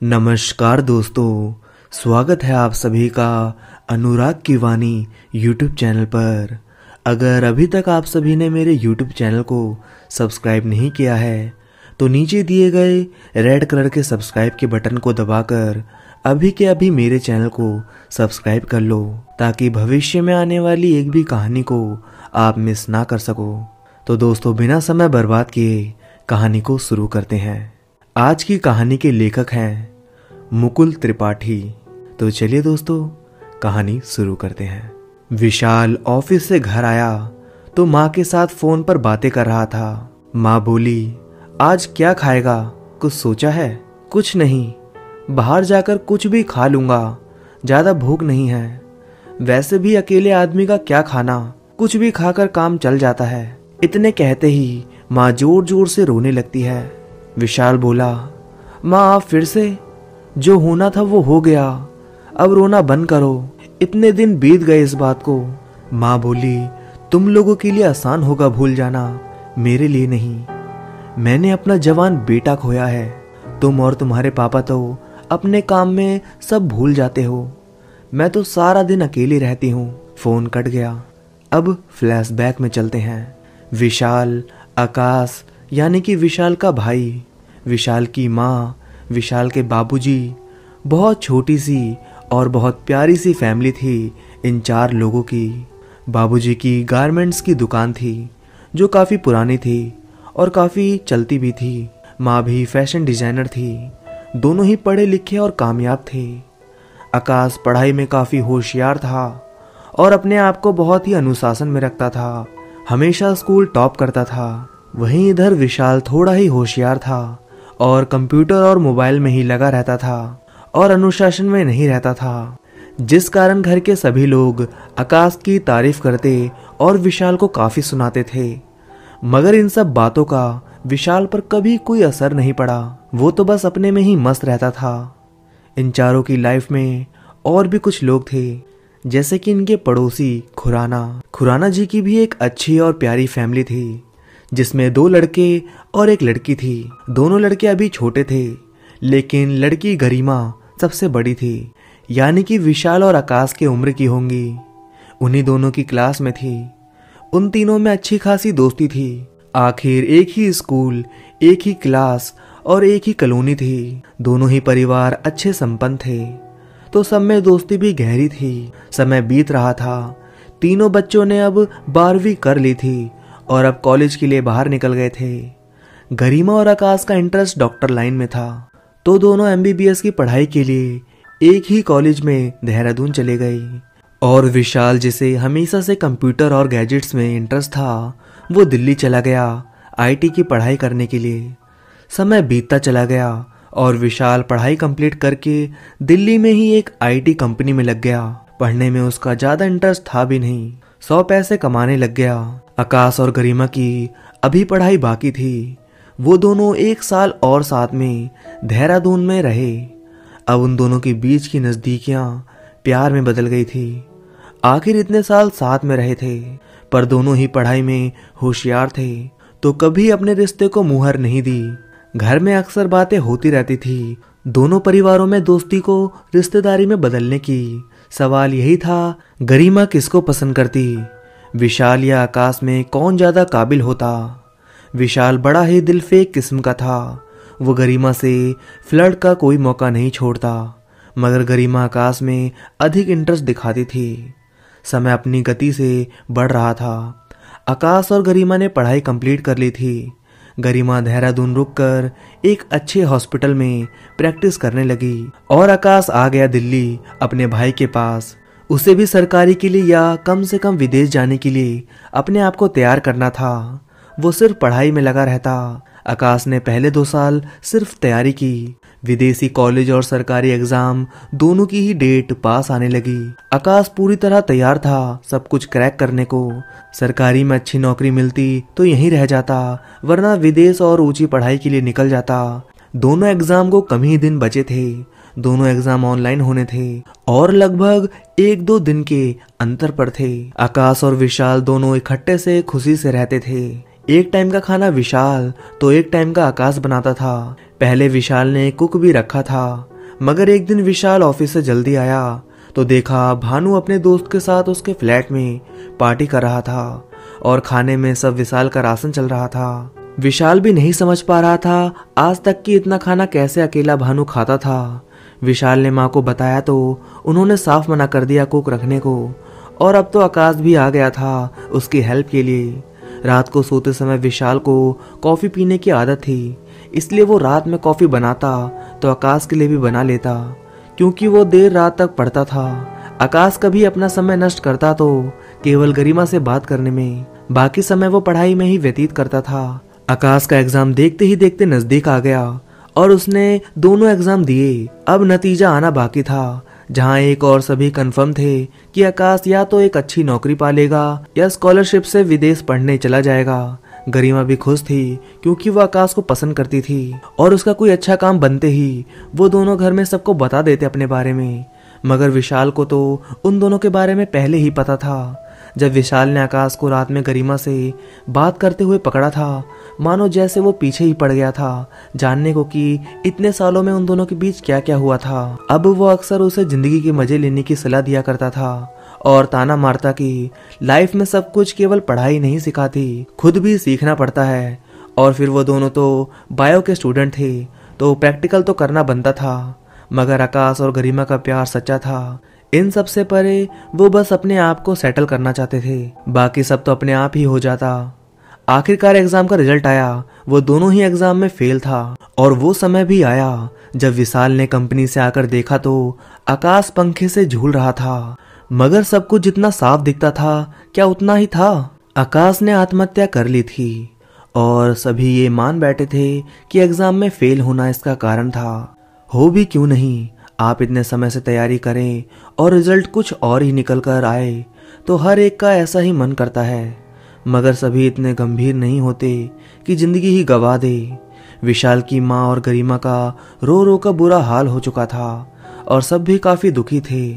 नमस्कार दोस्तों, स्वागत है आप सभी का अनुराग की वाणी यूट्यूब चैनल पर। अगर अभी तक आप सभी ने मेरे यूट्यूब चैनल को सब्सक्राइब नहीं किया है तो नीचे दिए गए रेड कलर के सब्सक्राइब के बटन को दबाकर अभी के अभी मेरे चैनल को सब्सक्राइब कर लो, ताकि भविष्य में आने वाली एक भी कहानी को आप मिस ना कर सको। तो दोस्तों, बिना समय बर्बाद किए कहानी को शुरू करते हैं। आज की कहानी के लेखक हैं मुकुल त्रिपाठी। तो चलिए दोस्तों, कहानी शुरू करते हैं। विशाल ऑफिस से घर आया तो माँ के साथ फोन पर बातें कर रहा था। माँ बोली, आज क्या खाएगा, कुछ सोचा है? कुछ नहीं, बाहर जाकर कुछ भी खा लूंगा, ज्यादा भूख नहीं है। वैसे भी अकेले आदमी का क्या खाना, कुछ भी खाकर काम चल जाता है। इतने कहते ही माँ जोर जोर से रोने लगती है। विशाल बोला, माँ आप फिर से? जो होना था वो हो गया, अब रोना बंद करो, इतने दिन बीत गए इस बात को। माँ बोली, तुम लोगों के लिए आसान होगा भूल जाना, मेरे लिए नहीं। मैंने अपना जवान बेटा खोया है, तुम और तुम्हारे पापा तो अपने काम में सब भूल जाते हो। मैं तो सारा दिन अकेली रहती हूँ। फोन कट गया। अब फ्लैशबैक में चलते हैं। विशाल, आकाश यानी कि विशाल का भाई, विशाल की माँ, विशाल के बाबूजी, बहुत छोटी सी और बहुत प्यारी सी फैमिली थी इन 4 लोगों की। बाबूजी की गारमेंट्स की दुकान थी जो काफ़ी पुरानी थी और काफ़ी चलती भी थी। माँ भी फैशन डिज़ाइनर थी। दोनों ही पढ़े लिखे और कामयाब थे। आकाश पढ़ाई में काफ़ी होशियार था और अपने आप को बहुत ही अनुशासन में रखता था, हमेशा स्कूल टॉप करता था। वहीं इधर विशाल थोड़ा ही होशियार था और कंप्यूटर और मोबाइल में ही लगा रहता था और अनुशासन में नहीं रहता था, जिस कारण घर के सभी लोग आकाश की तारीफ करते और विशाल को काफ़ी सुनाते थे। मगर इन सब बातों का विशाल पर कभी कोई असर नहीं पड़ा। वो तो बस अपने में ही मस्त रहता था। इन चारों की लाइफ में और भी कुछ लोग थे, जैसे कि इनके पड़ोसी खुराना जी की भी एक अच्छी और प्यारी फैमिली थी, जिसमें 2 लड़के और 1 लड़की थी। दोनों लड़के अभी छोटे थे, लेकिन लड़की गरिमा सबसे बड़ी थी, यानी कि विशाल और आकाश के उम्र की होंगी। उन्हीं दोनों की क्लास में थी। उन तीनों में अच्छी खासी दोस्ती थी। आखिर एक ही स्कूल, एक ही क्लास और एक ही कॉलोनी थी। दोनों ही परिवार अच्छे संपन्न थे, तो सब में दोस्ती भी गहरी थी। समय बीत रहा था। तीनों बच्चों ने अब 12वीं कर ली थी और अब कॉलेज के लिए बाहर निकल गए थे। गरिमा और आकाश का इंटरेस्ट डॉक्टर लाइन में था, तो दोनों MBBS की पढ़ाई के लिए एक ही कॉलेज में देहरादून चले गए। और विशाल, जिसे हमेशा से कंप्यूटर और गैजेट्स में इंटरेस्ट था, वो दिल्ली चला गया IT की पढ़ाई करने के लिए। समय बीतता चला गया और विशाल पढ़ाई कंप्लीट करके दिल्ली में ही एक IT कंपनी में लग गया। पढ़ने में उसका ज़्यादा इंटरेस्ट था भी नहीं, 100 पैसे कमाने लग गया। आकाश और गरिमा की अभी पढ़ाई बाकी थी। वो दोनों 1 साल और साथ में देहरादून में रहे। अब उन दोनों के बीच की नज़दीकियाँ प्यार में बदल गई थी। आखिर इतने साल साथ में रहे थे, पर दोनों ही पढ़ाई में होशियार थे, तो कभी अपने रिश्ते को मुहर नहीं दी। घर में अक्सर बातें होती रहती थी दोनों परिवारों में दोस्ती को रिश्तेदारी में बदलने की। सवाल यही था, गरिमा किसको पसंद करती, विशाल या आकाश में कौन ज्यादा काबिल होता। विशाल बड़ा ही दिलफेक किस्म का था। वो गरिमा से फ्लर्ट का कोई मौका नहीं छोड़ता, मगर गरिमा आकाश में अधिक इंटरेस्ट दिखाती थी। समय अपनी गति से बढ़ रहा था। आकाश और गरिमा ने पढ़ाई कंप्लीट कर ली थी। गरिमा देहरादून रुककर एक अच्छे हॉस्पिटल में प्रैक्टिस करने लगी और आकाश आ गया दिल्ली अपने भाई के पास। उसे भी सरकारी के लिए या कम से कम विदेश जाने के लिए अपने आप को तैयार करना था। वो सिर्फ पढ़ाई में लगा रहता। आकाश ने पहले 2 साल सिर्फ तैयारी की। विदेशी कॉलेज और सरकारी एग्जाम दोनों की ही डेट पास आने लगी। आकाश पूरी तरह तैयार था सब कुछ क्रैक करने को। सरकारी में अच्छी नौकरी मिलती तो यहीं रह जाता, वरना विदेश और ऊंची पढ़ाई के लिए निकल जाता। दोनों एग्जाम को कम ही दिन बचे थे। दोनों एग्जाम ऑनलाइन होने थे और लगभग 1-2 दिन के अंतर पर थे। आकाश और विशाल दोनों इकट्ठे से खुशी से रहते थे। एक टाइम का खाना विशाल तो एक टाइम का आकाश बनाता था। पहले विशाल ने कुक भी रखा था, मगर एक दिन विशाल ऑफिस से जल्दी आया तो देखा भानु अपने दोस्त के साथ उसके फ्लैट में पार्टी कर रहा था और खाने में सब विशाल का राशन चल रहा था। विशाल भी नहीं समझ पा रहा था आज तक कि इतना खाना कैसे अकेला भानु खाता था। विशाल ने माँ को बताया तो उन्होंने साफ मना कर दिया कुक रखने को, और अब तो आकाश भी आ गया था उसकी हेल्प के लिए। रात को सोते समय विशाल को कॉफी पीने की आदत थी, इसलिए वो रात में कॉफी बनाता तो आकाश के लिए भी बना लेता, क्योंकि वो देर रात तक पढ़ता था। आकाश कभी अपना समय नष्ट करता तो केवल गरिमा से बात करने में, बाकी समय वो पढ़ाई में ही व्यतीत करता था। आकाश का एग्जाम देखते ही देखते नजदीक आ गया और उसने दोनों एग्जाम दिए। अब नतीजा आना बाकी था, जहां एक और सभी कंफर्म थे कि आकाश या तो एक अच्छी नौकरी पा लेगा या स्कॉलरशिप से विदेश पढ़ने चला जाएगा। गरिमा भी खुश थी क्योंकि वो आकाश को पसंद करती थी और उसका कोई अच्छा काम बनते ही वो दोनों घर में सबको बता देते अपने बारे में। मगर विशाल को तो उन दोनों के बारे में पहले ही पता था। जब विशाल ने आकाश को रात में गरिमा से बात करते हुए पकड़ा था, मानो जैसे वो पीछे ही पड़ गया था जानने को कि इतने सालों में उन दोनों के बीच क्या क्या हुआ था। अब वो अक्सर उसे जिंदगी के मजे लेने की सलाह दिया करता था और ताना मारता कि लाइफ में सब कुछ केवल पढ़ाई नहीं सिखाती, खुद भी सीखना पड़ता है। और फिर वो दोनों तो बायो के स्टूडेंट थे तो प्रैक्टिकल तो करना बनता था। मगर आकाश और गरिमा का प्यार सच्चा था। इन सब से परे वो बस अपने आप को सेटल करना चाहते थे, बाकी सब तो अपने आप ही हो जाता। आखिरकार एग्जाम का रिजल्ट आया। वो दोनों ही एग्जाम में फेल था और वो समय भी आया जब विशाल ने कंपनी से आकर देखा तो आकाश पंखे से झूल रहा था। मगर सब कुछ जितना साफ दिखता था क्या उतना ही था। आकाश ने आत्महत्या कर ली थी और सभी ये मान बैठे थे कि एग्जाम में फेल होना इसका कारण था। हो भी क्यों नहीं, आप इतने समय से तैयारी करें और रिजल्ट कुछ और ही निकल कर आए तो हर एक का ऐसा ही मन करता है। मगर सभी इतने गंभीर नहीं होते कि जिंदगी ही गवा दे। विशाल की माँ और गरिमा का रो रो का बुरा हाल हो चुका था और सब भी काफी दुखी थे।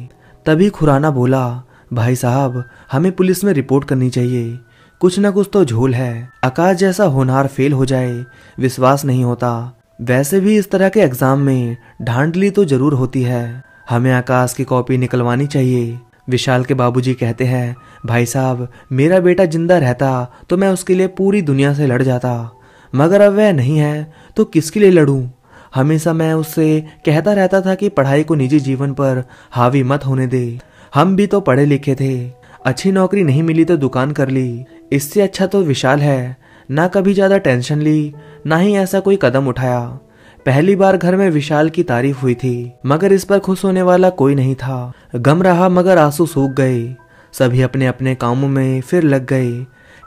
तभी खुराना बोला, भाई साहब हमें पुलिस में रिपोर्ट करनी चाहिए, कुछ न कुछ तो झोल है। आकाश जैसा होनहार फेल हो जाए विश्वास नहीं होता। वैसे भी इस तरह के एग्जाम में धांधली तो जरूर होती है। हमें आकाश की कॉपी निकलवानी चाहिए। विशाल के बाबूजी कहते हैं, भाई साहब मेरा बेटा जिंदा रहता तो मैं उसके लिए पूरी दुनिया से लड़ जाता, मगर अब वह नहीं है तो किसके लिए लड़ूं। हमेशा मैं उससे कहता रहता था कि पढ़ाई को निजी जीवन पर हावी मत होने दे। हम भी तो पढ़े लिखे थे, अच्छी नौकरी नहीं मिली तो दुकान कर ली, इससे अच्छा तो विशाल है। ना कभी ज्यादा टेंशन ली, ना ही ऐसा कोई कदम उठाया। पहली बार घर में विशाल की तारीफ हुई थी, मगर इस पर खुश होने वाला कोई नहीं था। गम रहा मगर आंसू सूख गए। सभी अपने अपने कामों में फिर लग गए।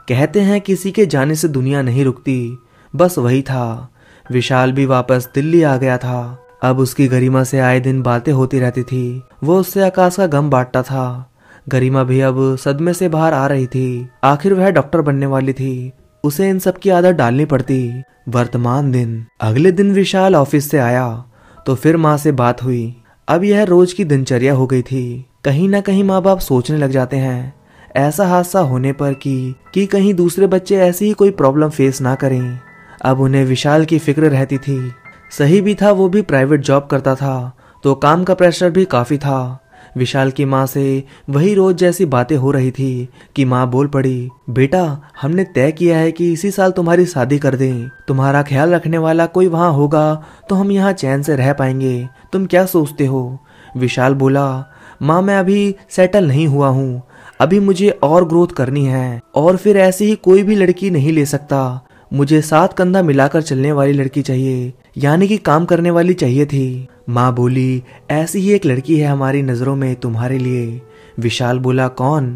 कहते हैं किसी के जाने से दुनिया नहीं रुकती, बस वही था। विशाल भी वापस दिल्ली आ गया था। अब उसकी गरिमा से आए दिन बातें होती रहती थी। वो उससे आकाश का गम बांटता था। गरिमा भी अब सदमे से बाहर आ रही थी। आखिर वह डॉक्टर बनने वाली थी, उसे इन सब की आदत डालनी पड़ती। वर्तमान दिन, अगले दिन विशाल ऑफिस से आया तो फिर माँ से बात हुई। अब यह रोज की दिनचर्या हो गई थी। कहीं ना कहीं माँ बाप सोचने लग जाते हैं ऐसा हादसा होने पर कि कहीं दूसरे बच्चे ऐसी ही कोई प्रॉब्लम फेस ना करें। अब उन्हें विशाल की फिक्र रहती थी। सही भी था, वो भी प्राइवेट जॉब करता था तो काम का प्रेशर भी काफी था। विशाल की माँ से वही रोज जैसी बातें हो रही थी कि माँ बोल पड़ी, बेटा हमने तय किया है कि इसी साल तुम्हारी शादी कर दें। तुम्हारा ख्याल रखने वाला कोई वहाँ होगा तो हम यहाँ चैन से रह पाएंगे। तुम क्या सोचते हो? विशाल बोला, माँ मैं अभी सेटल नहीं हुआ हूँ, अभी मुझे और ग्रोथ करनी है और फिर ऐसी ही कोई भी लड़की नहीं ले सकता। मुझे साथ कंधा मिलाकर चलने वाली लड़की चाहिए, यानी कि काम करने वाली चाहिए थी। माँ बोली, ऐसी ही एक लड़की है हमारी नजरों में तुम्हारे लिए। विशाल बोला, कौन?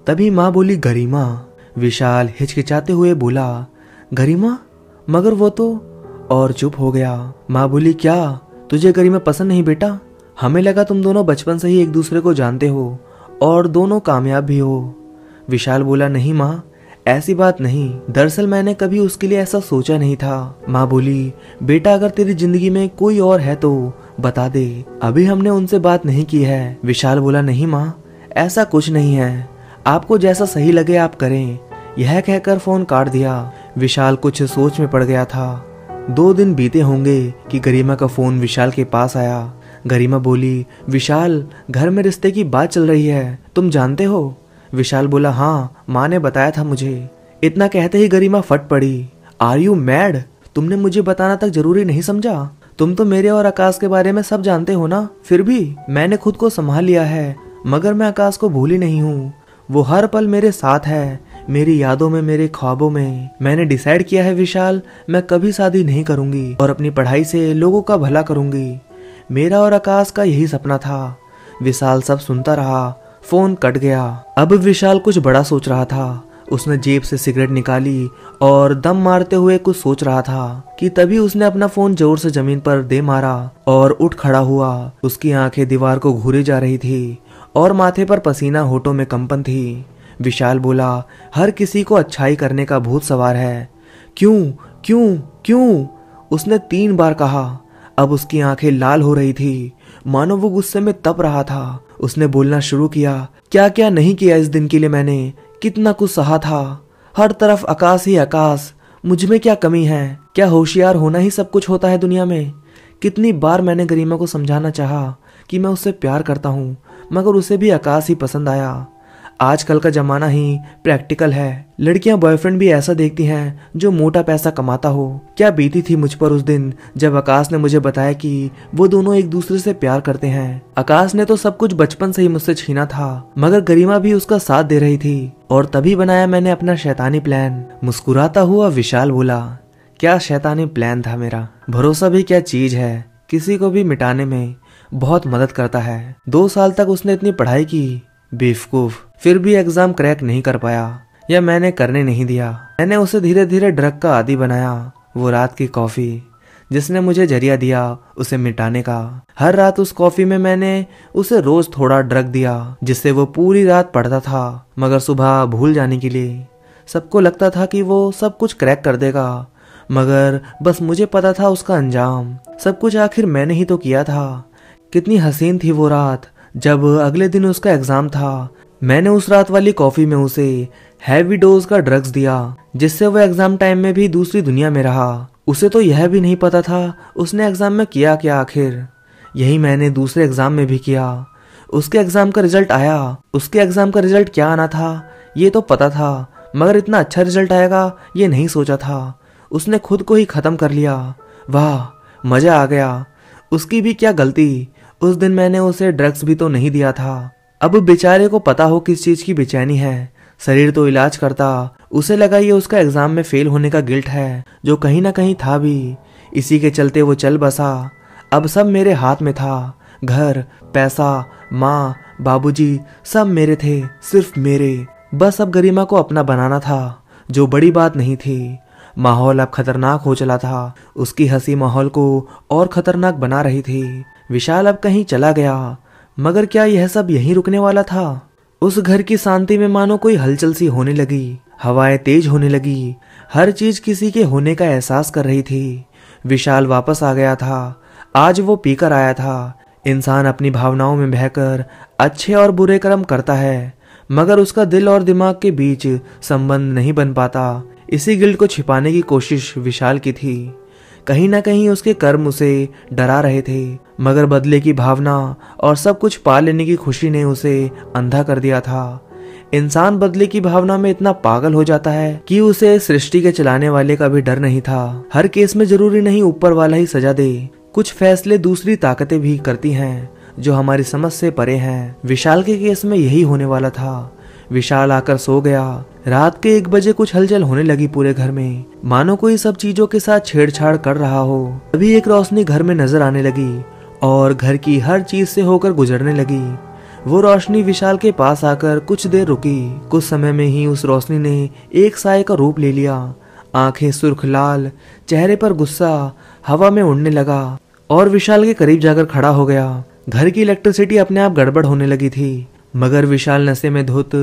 तभी माँ बोली, गरिमा। विशाल हिचकिचाते हुए बोला, गरिमा? मगर वो तो, और चुप हो गया। माँ बोली, क्या तुझे गरिमा पसंद नहीं बेटा? हमें लगा तुम दोनों बचपन से ही एक दूसरे को जानते हो और दोनों कामयाब भी हो। विशाल बोला, नहीं माँ ऐसी बात नहीं, दरअसल मैंने कभी उसके लिए ऐसा सोचा नहीं था। माँ बोली, बेटा अगर तेरी जिंदगी में कोई और है तो बता दे, अभी हमने उनसे बात नहीं की है। विशाल बोला, नहीं माँ ऐसा कुछ नहीं है, आपको जैसा सही लगे आप करें। यह कहकर फोन काट दिया। विशाल कुछ सोच में पड़ गया था। 2 दिन बीते होंगे कि गरिमा का फोन विशाल के पास आया। गरिमा बोली, विशाल, घर में रिश्ते की बात चल रही है, तुम जानते हो? विशाल बोला, हाँ, माँ ने बताया था मुझे। इतना कहते ही गरिमा फट पड़ी। Are you mad? तुमने मुझे बताना तक जरूरी नहीं समझा? तुम तो मेरे और आकाश के बारे में सब जानते हो ना। फिर भी मैंने खुद को संभाल लिया है, मगर मैं आकाश को भूली नहीं हूँ। वो हर पल मेरे साथ है, मेरी यादों में, मेरे ख्वाबों में। मैंने डिसाइड किया है विशाल, मैं कभी शादी नहीं करूंगी और अपनी पढ़ाई से लोगों का भला करूंगी। मेरा और आकाश का यही सपना था। विशाल सब सुनता रहा। फोन कट गया। अब विशाल कुछ बड़ा सोच रहा था। उसने जेब से सिगरेट निकाली और दम मारते हुए कुछ सोच रहा था कि तभी उसने अपना फोन जोर से जमीन पर दे मारा और उठ खड़ा हुआ। उसकी आंखें दीवार को घूरे जा रही थी और माथे पर पसीना, होठों में कंपन थी। विशाल बोला, हर किसी को अच्छाई करने का भूत सवार है। क्यों क्यों क्यों? उसने 3 बार कहा। अब उसकी आंखें लाल हो रही थी, मानो वो गुस्से में तप रहा था। उसने बोलना शुरू किया, क्या क्या नहीं किया इस दिन के लिए मैंने, कितना कुछ सहा था। हर तरफ आकाश ही आकाश। मुझ में क्या कमी है? क्या होशियार होना ही सब कुछ होता है दुनिया में? कितनी बार मैंने गरिमा को समझाना चाहा कि मैं उससे प्यार करता हूँ, मगर उसे भी आकाश ही पसंद आया। आजकल का जमाना ही प्रैक्टिकल है। लड़कियां बॉयफ्रेंड भी ऐसा देखती हैं जो मोटा पैसा कमाता हो। क्या बीती थी मुझ पर उस दिन जब आकाश ने मुझे बताया कि वो दोनों एक दूसरे से प्यार करते हैं। आकाश ने तो सब कुछ बचपन से ही मुझसे छीना था, मगर गरिमा भी उसका साथ दे रही थी और तभी बनाया मैंने अपना शैतानी प्लान। मुस्कुराता हुआ विशाल बोला, क्या शैतानी प्लान था मेरा? भरोसा भी क्या चीज है, किसी को भी मिटाने में बहुत मदद करता है। 2 साल तक उसने इतनी पढ़ाई की, बेवकूफ, फिर भी एग्जाम क्रैक नहीं कर पाया, या मैंने करने नहीं दिया। मैंने उसे धीरे धीरे ड्रग का आदी बनाया। वो रात की कॉफी जिसने मुझे जरिया दिया उसे मिटाने का। हर रात उस कॉफी में मैंने उसे रोज थोड़ा ड्रग दिया, जिससे वो पूरी रात पढ़ता था, मगर सुबह भूल जाने के लिए। सबको लगता था कि वो सब कुछ क्रैक कर देगा, मगर बस मुझे पता था उसका अंजाम। सब कुछ आखिर मैंने ही तो किया था। कितनी हसीन थी वो रात जब अगले दिन उसका एग्जाम था। मैंने उस रात वाली कॉफी में उसे हैवी डोज का ड्रग्स दिया, जिससे वो एग्जाम टाइम में भी दूसरी दुनिया में रहा। उसे तो यह भी नहीं पता था उसने एग्जाम में किया क्या आखिर। यही मैंने दूसरे एग्जाम में भी किया। उसके एग्जाम का रिजल्ट आया। उसके एग्जाम का रिजल्ट क्या आना था ये तो पता था, मगर इतना अच्छा रिजल्ट आएगा ये नहीं सोचा था। उसने खुद को ही खत्म कर लिया। वाह, मजा आ गया। उसकी भी क्या गलती, उस दिन मैंने उसे ड्रग्स भी तो नहीं दिया था। अब बेचारे को पता हो किस चीज की बेचैनी है, शरीर तो इलाज करता। उसे लगा ये उसका एग्जाम में फेल होने का गिल्ट है, जो कहीं ना कहीं था भी। इसी के चलते वो चल बसा। अब सब मेरे हाथ में था। घर, पैसा, माँ, बाबूजी सब मेरे थे, सिर्फ मेरे। बस अब गरिमा को अपना बनाना था, जो बड़ी बात नहीं थी। माहौल अब खतरनाक हो चला था। उसकी हंसी माहौल को और खतरनाक बना रही थी। विशाल अब कहीं चला गया, मगर क्या यह सब यहीं रुकने वाला था? उस घर की शांति में मानो कोई हलचल सी होने लगी। हवाएं तेज होने लगी। हर चीज किसी के होने का एहसास कर रही थी। विशाल वापस आ गया था। आज वो पीकर आया था। इंसान अपनी भावनाओं में बहकर अच्छे और बुरे कर्म करता है, मगर उसका दिल और दिमाग के बीच संबंध नहीं बन पाता। इसी गिल्ट को छिपाने की कोशिश विशाल की थी। कहीं ना कहीं उसके कर्म उसे डरा रहे थे, मगर बदले की भावना और सब कुछ पा लेने की खुशी ने उसे अंधा कर दिया था। इंसान बदले की भावना में इतना पागल हो जाता है कि उसे सृष्टि के चलाने वाले का भी डर नहीं था। हर केस में जरूरी नहीं ऊपर वाला ही सजा दे। कुछ फैसले दूसरी ताकतें भी करती हैं जो हमारी समझ से परे हैं। विशाल के केस में यही होने वाला था। विशाल आकर सो गया। रात के 1 बजे कुछ हलचल होने लगी पूरे घर में, मानो कोई सब चीजों के साथ छेड़छाड़ कर रहा हो। तभी एक रोशनी घर में नजर आने लगी और घर की हर चीज से होकर गुजरने लगी। वो रोशनी विशाल के पास आकर कुछ देर रुकी। कुछ समय में ही उस रोशनी ने एक साये का रूप ले लिया। आंखें सुर्ख लाल, चेहरे पर गुस्सा हवा में उड़ने लगा और विशाल के करीब जाकर खड़ा हो गया। घर की इलेक्ट्रिसिटी अपने आप गड़बड़ होने लगी थी, मगर विशाल नशे में धुत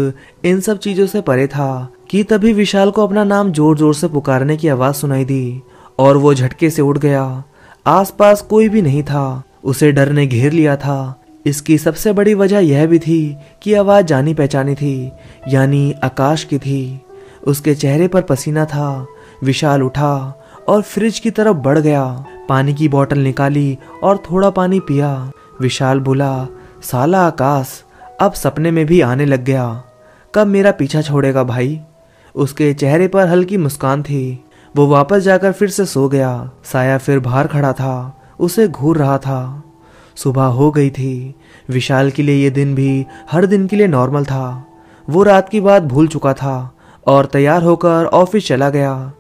इन सब चीजों से परे था कि तभी विशाल को अपना नाम जोर जोर से पुकारने की आवाज सुनाई दी और वो झटके से उठ गया। आसपास कोई भी नहीं था। उसे डर ने घेर लिया था। इसकी सबसे बड़ी वजह यह भी थी कि आवाज जानी पहचानी थी, यानी आकाश की थी। उसके चेहरे पर पसीना था, विशाल उठा और फ्रिज की तरफ बढ़ गया। पानी की बोतल निकाली और थोड़ा पानी पिया। विशाल बोला, साला आकाश अब सपने में भी आने लग गया, कब मेरा पीछा छोड़ेगा भाई। उसके चेहरे पर हल्की मुस्कान थी। वो वापस जाकर फिर से सो गया। साया फिर बाहर खड़ा था, उसे घूर रहा था। सुबह हो गई थी। विशाल के लिए ये दिन भी हर दिन के लिए नॉर्मल था। वो रात की बात भूल चुका था और तैयार होकर ऑफिस चला गया।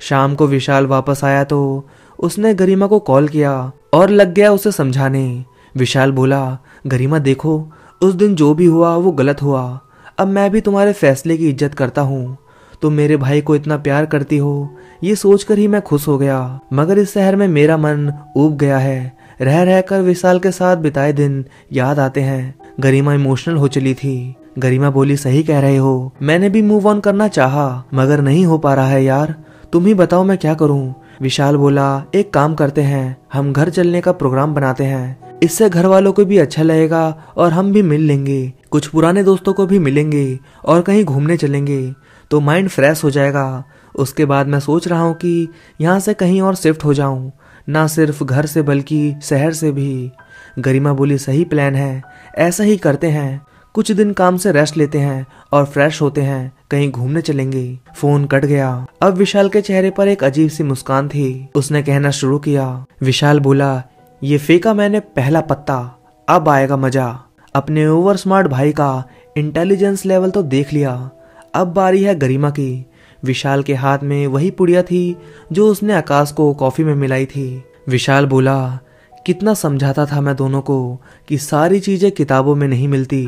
शाम को विशाल वापस आया तो उसने गरिमा को कॉल किया और लग गया उसे समझाने। विशाल बोला, गरिमा देखो, उस दिन जो भी हुआ वो गलत हुआ। अब मैं भी तुम्हारे फैसले की इज्जत करता हूँ। तुम मेरे भाई को इतना प्यार करती हो, ये सोचकर ही मैं खुश हो गया। मगर इस शहर में मेरा मन ऊब गया है। रह रहकर विशाल के साथ बिताए दिन याद आते हैं। गरिमा इमोशनल हो चली थी। गरिमा बोली, सही कह रहे हो, मैंने भी मूव ऑन करना चाहा मगर नहीं हो पा रहा है यार। तुम ही बताओ मैं क्या करूं। विशाल बोला, एक काम करते हैं, हम घर चलने का प्रोग्राम बनाते हैं। इससे घर वालों को भी अच्छा लगेगा और हम भी मिल लेंगे, कुछ पुराने दोस्तों को भी मिलेंगे और कहीं घूमने चलेंगे तो माइंड फ्रेश हो जाएगा। उसके बाद मैं सोच रहा हूँ कि यहाँ से कहीं और शिफ्ट हो जाऊँ, ना सिर्फ घर से बल्कि शहर से भी। गरिमा बोली, सही प्लान है, ऐसा ही करते हैं। कुछ दिन काम से रेस्ट लेते हैं और फ्रेश होते हैं, कहीं घूमने चलेंगे। फोन कट गया। अब विशाल के चेहरे पर एक अजीब सी मुस्कान थी। उसने कहना शुरू किया। विशाल बोला, ये फेंका मैंने पहला पत्ता, अब आएगा मजा। अपने ओवर स्मार्ट भाई का इंटेलिजेंस लेवल तो देख लिया, अब बारी है गरिमा की। विशाल के हाथ में वही पुड़िया थी जो उसने आकाश को कॉफी में मिलाई थी। विशाल बोला, कितना समझाता था मैं दोनों को कि सारी चीजें किताबों में नहीं मिलती,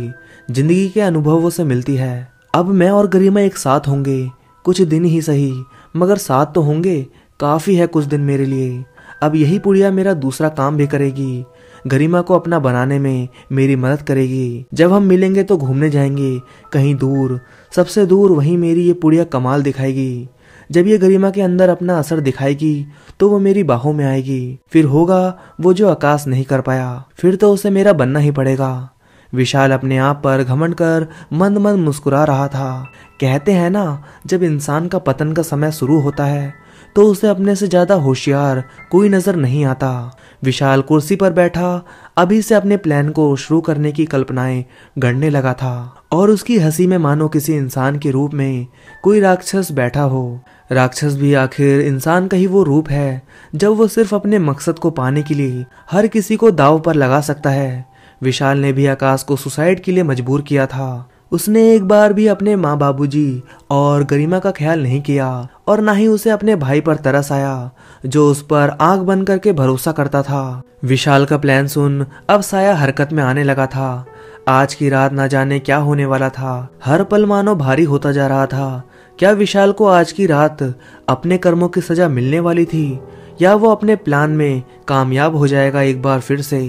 जिंदगी के अनुभवों से मिलती है। अब मैं और गरिमा एक साथ होंगे, कुछ दिन ही सही मगर साथ तो होंगे। काफी है कुछ दिन मेरे लिए। अब यही पुड़िया मेरा दूसरा काम भी करेगी, गरिमा को अपना बनाने में मेरी मदद करेगी। जब हम मिलेंगे तो घूमने जाएंगे कहीं दूर, सबसे दूर, वहीं मेरी ये पुड़िया कमाल दिखाएगी। जब ये गरिमा के अंदर अपना असर दिखाएगी तो वो मेरी बाहों में आएगी। फिर होगा वो जो आकाश नहीं कर पाया, फिर तो उसे मेरा बनना ही पड़ेगा। विशाल अपने आप पर घमंड कर मंद मंद मुस्कुरा रहा था। कहते हैं ना, जब इंसान का पतन का समय शुरू होता है तो उसे अपने से ज्यादा होशियार कोई नजर नहीं आता। विशाल कुर्सी पर बैठा अभी से अपने प्लान को शुरू करने की कल्पनाएं गढ़ने लगा था और उसकी हंसी में मानो किसी इंसान के रूप में कोई राक्षस बैठा हो। राक्षस भी आखिर इंसान का ही वो रूप है जब वो सिर्फ अपने मकसद को पाने के लिए हर किसी को दांव पर लगा सकता है। विशाल ने भी आकाश को सुसाइड के लिए मजबूर किया था। उसने एक बार भी अपने माँ बाबूजी और गरिमा का ख्याल नहीं किया और ना ही उसे अपने भाई पर तरस आया जो उस पर आंख बंद करके भरोसा करता था। विशाल का प्लान सुन अब साया हरकत में आने लगा था। आज की रात ना जाने क्या होने वाला था। हर पल मानो भारी होता जा रहा था। क्या विशाल को आज की रात अपने कर्मों की सजा मिलने वाली थी या वो अपने प्लान में कामयाब हो जाएगा एक बार फिर से।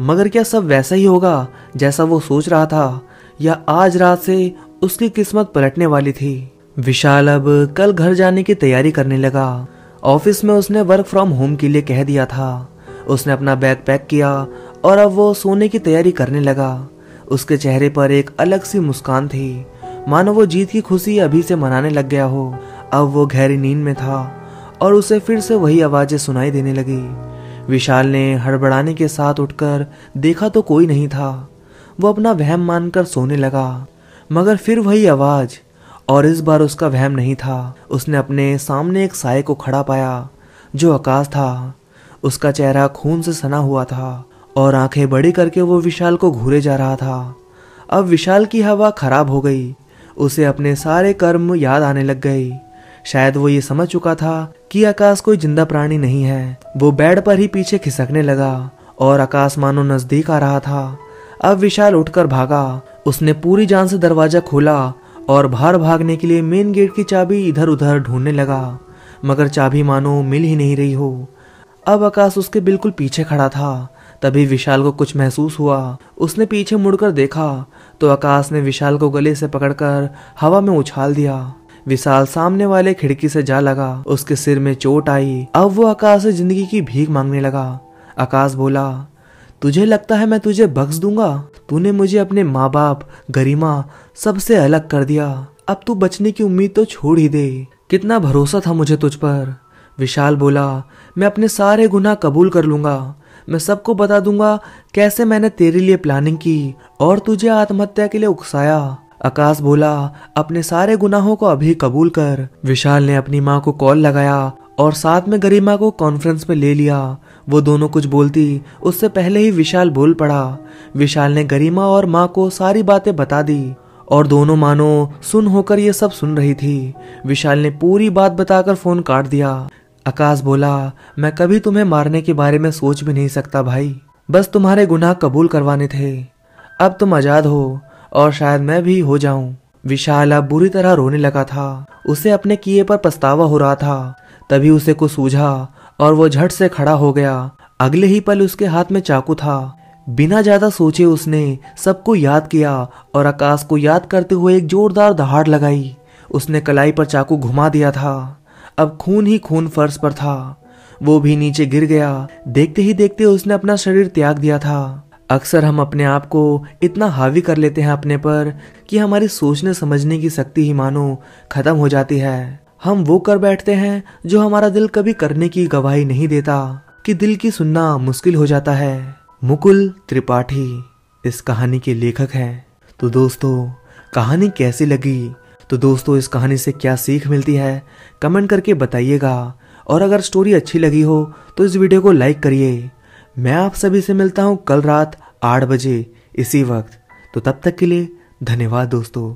मगर क्या सब वैसा ही होगा जैसा वो सोच रहा था या आज रात से उसकी किस्मत पलटने वाली थी। विशाल अब कल घर जाने की तैयारी करने लगा। ऑफिस में उसने वर्क फ्रॉम होम के लिए कह दिया था। उसने अपना बैग पैक किया और अब वो सोने की तैयारी करने लगा। उसके चेहरे पर एक अलग सी मुस्कान थी, मानो वो जीत की खुशी अभी से मनाने लग गया हो। अब वो गहरी नींद में था और उसे फिर से वही आवाजें सुनाई देने लगी। विशाल ने हड़बड़ाने के साथ उठकर देखा तो कोई नहीं था। वो अपना वहम मानकर सोने लगा मगर फिर वही आवाज, और इस बार उसका वहम नहीं था। उसने अपने सामने एक साये को खड़ा पाया जो आकाश था। उसका चेहरा खून से सना हुआ था और आंखें बड़ी करके वो विशाल को घूरे जा रहा था। अब विशाल की हवा खराब हो गई। उसे अपने सारे कर्म याद आने लग गए। शायद वो ये समझ चुका था कि आकाश कोई जिंदा प्राणी नहीं है। वो बेड पर ही पीछे खिसकने लगा और आकाश मानो नजदीक आ रहा था। अब विशाल उठकर भागा। उसने पूरी जान से दरवाजा खोला और बाहर भागने के लिए मेन गेट की चाबी इधर उधर ढूंढने लगा मगर चाबी मानो मिल ही नहीं रही हो। अब आकाश उसके बिल्कुल पीछे खड़ा था। तभी विशाल को कुछ महसूस हुआ। उसने पीछे मुड़कर देखा तो आकाश ने विशाल को गले से पकड़कर हवा में उछाल दिया। विशाल सामने वाले खिड़की से जा लगा। उसके सिर में चोट आई। अब वो आकाश से जिंदगी की भीख मांगने लगा। आकाश बोला, तुझे लगता है मैं तुझे बख्श दूंगा? तूने मुझे अपने माँ बाप, गरिमा सबसे अलग कर दिया। अब तू बचने की उम्मीद तो छोड़ ही दे। कितना भरोसा था मुझे तुझ पर। विशाल बोला, मैं अपने सारे गुनाह कबूल कर लूंगा। मैं सबको बता दूंगा कैसे मैंने तेरे लिए प्लानिंग की और तुझे आत्महत्या के लिए उकसाया। आकाश बोला, अपने सारे गुनाहों को अभी कबूल कर। विशाल ने अपनी माँ को कॉल लगाया और साथ में गरिमा को कॉन्फ्रेंस में ले लिया। वो दोनों कुछ बोलती उससे पहले ही विशाल बोल पड़ा। विशाल ने गरिमा और माँ को सारी बातें बता दी और दोनों मानो सुन होकर ये सब सुन रही थी। विशाल ने पूरी बात बताकर फोन काट दिया। आकाश बोला, मैं कभी तुम्हें मारने के बारे में सोच भी नहीं सकता भाई, बस तुम्हारे गुनाह कबूल करवाने थे। अब तुम आजाद हो और शायद मैं भी हो जाऊं। विशाल अब बुरी तरह रोने लगा था। उसे अपने किए पर पछतावा हो रहा था। तभी उसे कुछ सूझा और वो झट से खड़ा हो गया। अगले ही पल उसके हाथ में चाकू था। बिना ज्यादा सोचे उसने सबको याद किया और आकाश को याद करते हुए एक जोरदार दहाड़ लगाई। उसने कलाई पर चाकू घुमा दिया था। अब खून ही खून फर्श पर था। वो भी नीचे गिर गया। देखते ही देखते उसने अपना शरीर त्याग दिया था। अक्सर हम अपने आप को इतना हावी कर लेते हैं अपने पर कि हमारी सोचने समझने की शक्ति ही मानो खत्म हो जाती है। हम वो कर बैठते हैं जो हमारा दिल कभी करने की गवाही नहीं देता कि दिल की सुनना मुश्किल हो जाता है। मुकुल त्रिपाठी इस कहानी के लेखक हैं। तो दोस्तों, कहानी कैसी लगी? तो दोस्तों, इस कहानी से क्या सीख मिलती है कमेंट करके बताइएगा। और अगर स्टोरी अच्छी लगी हो तो इस वीडियो को लाइक करिए। मैं आप सभी से मिलता हूँ कल रात 8 बजे इसी वक्त। तो तब तक के लिए धन्यवाद दोस्तों।